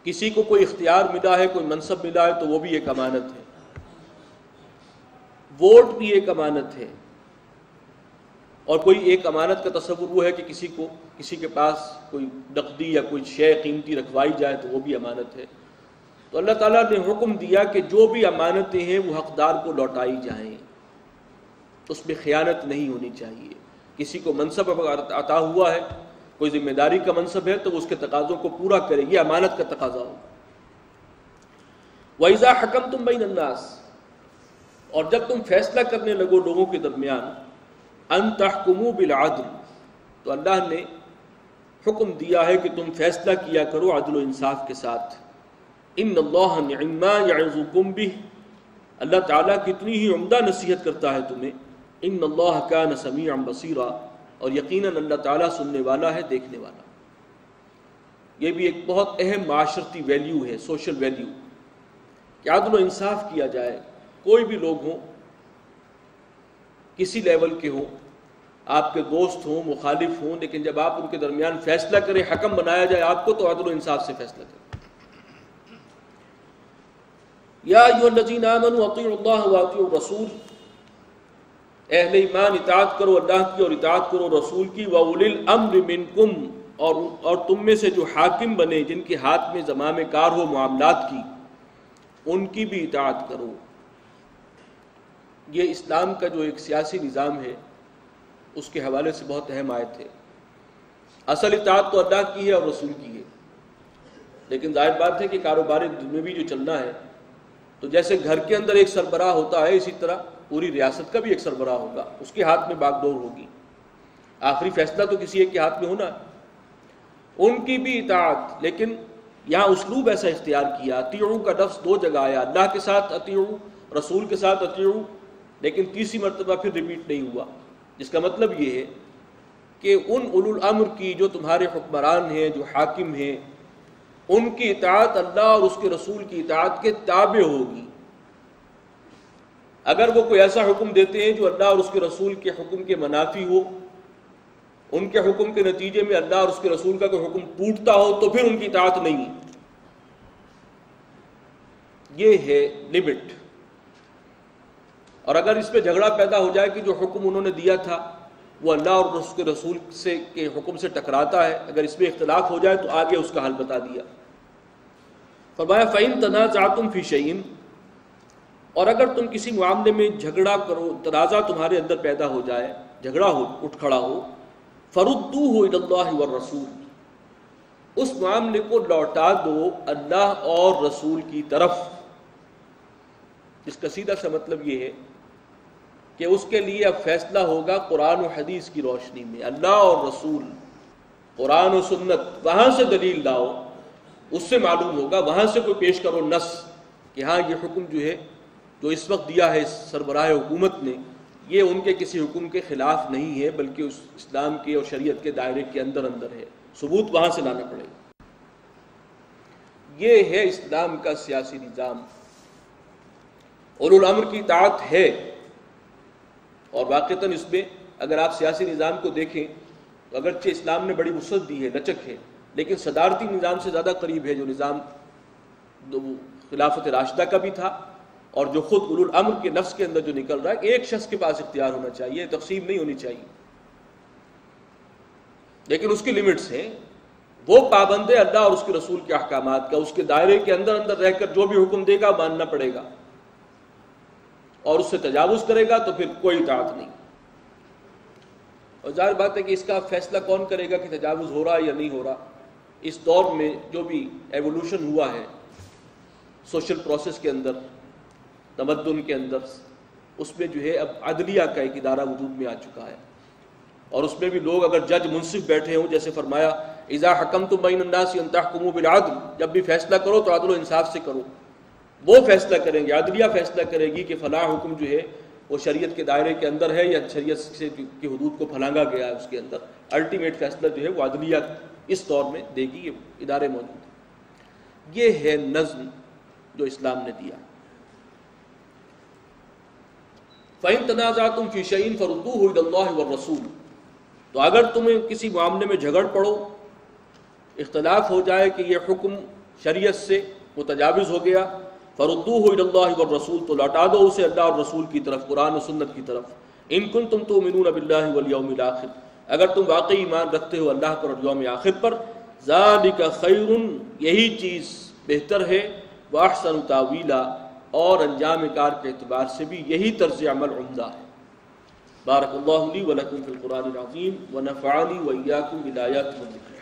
کسی کو کوئی اختیار ملا ہے، کوئی منصب ملا ہے تو وہ بھی ایک امانت ہے، ووٹ بھی ایک امانت ہے، اور کوئی ایک امانت کا تصور وہ ہے کہ کسی کے پاس کوئی نقدی یا کوئی شے قیمتی رکھوائی جائے تو وہ بھی امانت ہے۔ تو اللہ تعالیٰ نے حکم دیا کہ جو بھی امانتیں ہیں وہ حقدار کو لوٹائی جائیں، اس میں خیانت نہیں ہونی چاہیے۔ کسی کو منصب عطا ہوا ہے، کوئی ذمہ داری کا منصب ہے تو وہ اس کے تقاضوں کو پورا کرے، یہ امانت کا تقاضا ہو۔ وَإِذَا حَكَمْتُمْ بَيْنَ النَّاسِ، اور جب تم فیصلہ کرنے لگو لوگوں کے درمیان، أَن تَحْكُمُوا بِالْعَدْلِ، تو اللہ نے حکم دیا ہے کہ تم فیصلہ کیا کرو عدل و انصاف کے ساتھ۔ إِنَّ اللَّهَ نِعِمَّ مَا يَعِظُكُم بِهِ، اللہ تعالیٰ کتنی ہی عمدہ نصیحت کرتا ہے تمہیں۔ إِنَّ اللَّهَ كَانَ سَمِيعًا بَصِيرًا، اور یقیناً اللہ تعالیٰ سننے والا ہے، دیکھنے والا۔ یہ بھی ایک بہت اہم معاشرتی ویلیو ہے، سوشل ویلیو، کہ عدل و انصاف کیا جائے۔ کوئی بھی لوگ ہوں، کسی لیول کے ہوں، آپ کے دوست ہوں، مخالف ہوں، لیکن جب آپ ان کے درمیان فیصلہ کریں، حکم بنایا جائے آپ کو، تو عدل و انصاف سے فیصلہ کریں۔ یا ایھا الذین آمنوا اطیعوا اللہ واطیعوا الرسول، اہل ایمان اطاعت کرو اللہ کی اور اطاعت کرو رسول کی۔ وَأُولِي الْأَمْرِ مِنْكُمْ، اور تم میں سے جو حاکم بنے، جن کے ہاتھ میں زمام کار ہو معاملات کی، ان کی بھی اطاعت کرو۔ یہ اسلام کا جو ایک سیاسی نظام ہے اس کے حوالے سے بہت اہم آیت ہے۔ اصل اطاعت تو اللہ کی ہے اور رسول کی ہے، لیکن ظاہر بات ہے کہ کاروبار دنیاوی جو چلنا ہے، تو جیسے گھر کے اندر ایک سربراہ ہوتا ہے، اسی طرح پوری ریاست کا بھی ایک سربراہ ہوگا، اس کے ہاتھ میں باغ ڈور ہوگی، آخری فیصلہ تو کسی ایک کے ہاتھ میں ہونا ہے۔ ان کی بھی اطاعت، لیکن یہاں اسلوب ایسا اختیار کیا، اطیعوا کا لفظ دو جگہ آیا، اللہ کے ساتھ اطیعوا، رسول کے ساتھ اطیعوا، لیکن تیسری مرتبہ پھر ریپیٹ نہیں ہوا، جس کا مطلب یہ ہے کہ ان اولو الامر کی، جو تمہارے حکمران ہیں، جو حاکم ہیں، ان کی اطاعت اللہ اور اس کے رسول کی اطاعت کے تابع ہوگی۔ اگر وہ کوئی ایسا حکم دیتے ہیں جو اللہ اور اس کے رسول کے حکم کے منافی ہو، ان کے حکم کے نتیجے میں اللہ اور اس کے رسول کا کوئی حکم ٹوٹتا ہو، تو پھر ان کی اطاعت نہیں۔ یہ ہے لمٹ۔ اور اگر اس پہ جھگڑا پیدا ہو جائے کہ جو حکم انہوں نے دیا تھا وہ اللہ اور اس کے رسول کے حکم سے ٹکراتا ہے، اگر اس میں اختلاف ہو جائے تو آگے اس کا حل بتا دیا۔ فرمایا فَإِن تَنَازَعْتُمْ فِي شَيْءٍ، اور اگر تم کسی معاملے میں جھگڑا کرو، تنازع تمہارے اندر پیدا ہو جائے، جھگڑا ہو، اٹھ کھڑا ہو، فَرُدُّوهُ إِلَى اللَّهِ وَالرَّسُولِ، اس معاملے کو لوٹا دو اللہ اور رسول کی طرف۔ اس کا سیدھا سا مطلب یہ ہے کہ اس کے لیے اب فیصلہ ہوگا قرآن و حدیث کی روشنی میں، اللہ اور رسول، قرآن و سنت، وہاں سے دلیل لاؤ، اس سے معلوم ہوگا، وہاں سے کوئی پیش کرو نص کہ ہاں یہ حکم جو ہے، جو اس وقت دیا ہے سربراہ حکومت نے، یہ ان کے کسی حکم کے خلاف نہیں ہے، بلکہ اس اسلام کے اور شریعت کے دائرے کے اندر ہے، ثبوت وہاں سے لانا پڑے گا۔ یہ ہے اسلام کا سیاسی نظام۔ اولو الامر کی اطاعت ہے، اور واقعتاً اس میں اگر آپ سیاسی نظام کو دیکھیں تو اگرچہ اسلام نے بڑی وسعت دی ہے، لچک ہے، لیکن صدارتی نظام سے زیادہ قریب ہے جو نظام خلافت راشدہ کا بھی تھا، اور جو خود اولو الامر کے نفس کے اندر جو نکل رہا ہے، ایک شخص کے پاس اختیار ہونا چاہیے، تقسیم نہیں ہونی چاہیے، لیکن اس کی لمٹس ہیں۔ وہ پابند ہے اللہ اور اس کے رسول کے احکامات کا، اس کے دائرے کے اندر رہ کر جو بھی حکم دے گا ماننا پڑے گا، اور اس سے تجاوز کرے گا تو پھر کوئی اطاعت نہیں۔ اور ظاہر بات ہے کہ اس کا فیصلہ کون کرے گا کہ تجاوز ہو رہا ہے یا نہیں ہو رہا؟ اس دور میں جو بھی ایوولوشن ہوا ہے سوشل پروسیس کے اندر، تمدن کے اندر، اس میں جو ہے اب عدلیہ کا ایک ادارہ وجود میں آ چکا ہے، اور اس میں بھی لوگ اگر جج منصف بیٹھے ہوں، جیسے فرمایا اذا حکمتم بین الناس ان تحکموا بالعدل، جب بھی فیصلہ کرو تو عدل و انصاف سے کرو، وہ فیصلہ کریں گے، عدلیہ فیصلہ کرے گی کہ فلاں حکم جو ہے وہ شریعت کے دائرے کے اندر ہے یا شریعت سے کی حدود کو پھلانگا گیا ہے، اس کے اندر الٹیمیٹ فیصلہ جو ہے وہ عدلیہ اس دور میں دے گی، یہ ادارے موجود ہیں۔ یہ ہے نظم جو اسلام نے دیا۔ فَإِن تَنَازَعْتُمْ فِي شَيْءٍ فَرُدُّوهُ إِلَى اللَّهِ وَالرَّسُولِ، تو اگر تمہیں کسی معاملے میں جھگڑ پڑو، اختلاف ہو جائے کہ یہ حکم شریعت سے متجاوز ہو گیا، فردوہ الی اللہ والرسول، تو لوٹا دو اسے اللہ اور رسول کی طرف، قرآن و سنت کی طرف۔ ان کنتم تؤمنون باللہ والیوم الآخر، اگر تم واقعی ایمان رکھتے ہو اللہ پر اور یوم آخر پر، ذالک خیر، یہی چیز بہتر ہے، واحسن تاویلا، اور انجام کار کے اعتبار سے بھی یہی طرز عمل عمدہ ہے۔ بارک اللہ لی ولکم فی القرآن العظیم ونفعنی وإیاکم بالآیات والذکر۔